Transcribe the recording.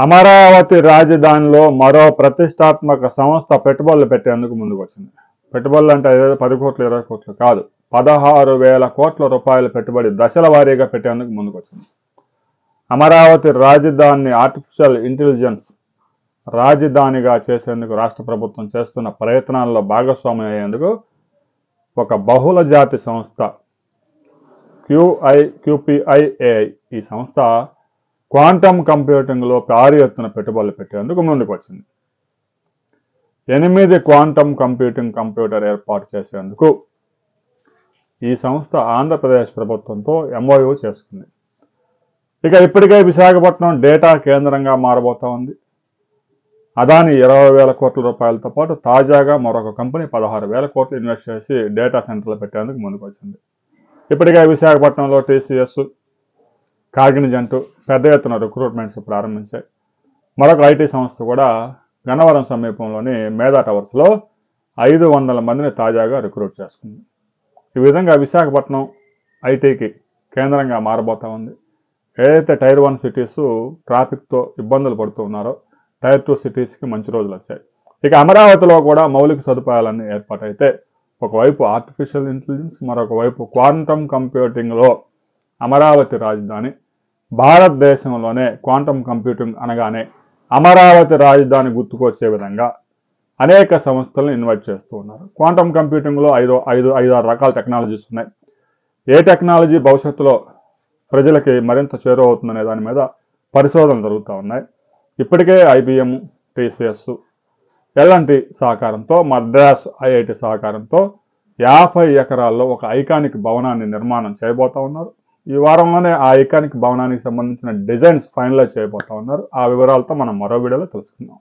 అమరావతి రాజధానిలో మరో ప్రతిష్టాత్మక సంస్థ పెట్టుబడులు పెట్టేందుకు ముందుకు వచ్చింది. పెట్టుబడులు అంటే 10 కోట్లు 20 కోట్లు కాదు, 16,000 కోట్ల రూపాయల పెట్టుబడి దశల వారీగా పెట్టేందుకు ముందుకు వచ్చింది. అమరావతి రాజధానిని ఆర్టిఫిషియల్ ఇంటెలిజెన్స్ రాజధానిగా చేసేందుకు రాష్ట్ర ప్రభుత్వం చేస్తున్న ప్రయత్నాల్లో భాగస్వామ్యం అయ్యేందుకు ఒక బహుళ జాతి సంస్థ QPIAI ఈ సంస్థ క్వాంటమ్ కంప్యూటింగ్లో భారీ ఎత్తున పెట్టుబడులు పెట్టేందుకు ముందుకు వచ్చింది. 8 క్వాంటమ్ కంప్యూటర్ ఏర్పాటు చేసేందుకు ఈ సంస్థ ఆంధ్రప్రదేశ్ ప్రభుత్వంతో MOU చేసుకుంది. ఇక ఇప్పటికే విశాఖపట్నం డేటా కేంద్రంగా మారబోతా ఉంది. అదాని 20,000 కోట్ల రూపాయలతో పాటు తాజాగా మరొక కంపెనీ 16,000 కోట్లు ఇన్వెస్ట్ చేసి డేటా సెంటర్లు పెట్టేందుకు ముందుకు వచ్చింది. ఇప్పటికే విశాఖపట్నంలో TCS, కాగ్నిజెంట్ పెద్ద ఎత్తున రిక్రూట్మెంట్స్ ప్రారంభించాయి. మరొక IT సంస్థ కూడా గన్నవరం సమీపంలోని మేధా టవర్స్లో 500 మందిని తాజాగా రిక్రూట్ చేసుకుంది. ఈ విధంగా విశాఖపట్నం ITకి కేంద్రంగా మారబోతా ఉంది. ఏదైతే టైర్ 1 సిటీస్ ట్రాఫిక్తో ఇబ్బందులు పడుతూ ఉన్నారో టైర్ 2 సిటీస్కి మంచి రోజులు వచ్చాయి. ఇక అమరావతిలో కూడా మౌలిక సదుపాయాలన్నీ ఏర్పాటైతే ఒకవైపు ఆర్టిఫిషియల్ ఇంటెలిజెన్స్, మరొక వైపు క్వాంటమ్ కంప్యూటింగ్లో అమరావతి రాజధాని, భారతదేశంలోనే క్వాంటమ్ కంప్యూటింగ్ అనగానే అమరావతి రాజధాని గుర్తుకొచ్చే విధంగా అనేక సంస్థలను ఇన్వైట్ చేస్తూ ఉన్నారు. క్వాంటమ్ కంప్యూటింగ్లో 5-6 రకాల టెక్నాలజీస్ ఉన్నాయి. ఏ టెక్నాలజీ భవిష్యత్తులో ప్రజలకి మరింత చేరువవుతుందనే దాని మీద పరిశోధనలు జరుగుతూ ఉన్నాయి. ఇప్పటికే IBM, TCS, L&T సహకారంతో, మద్రాస్ IIT సహకారంతో 50 ఎకరాల్లో ఒక ఐకానిక్ భవనాన్ని నిర్మాణం చేయబోతా ఉన్నారు. ఈ వారంలోనే ఆ ఐకానిక్ భవనానికి సంబంధించిన డిజైన్స్ ఫైనలైజ్ చేయబోతా ఉన్నారు. ఆ వివరాలతో మనం మరో వీడియోలో తెలుసుకుందాం.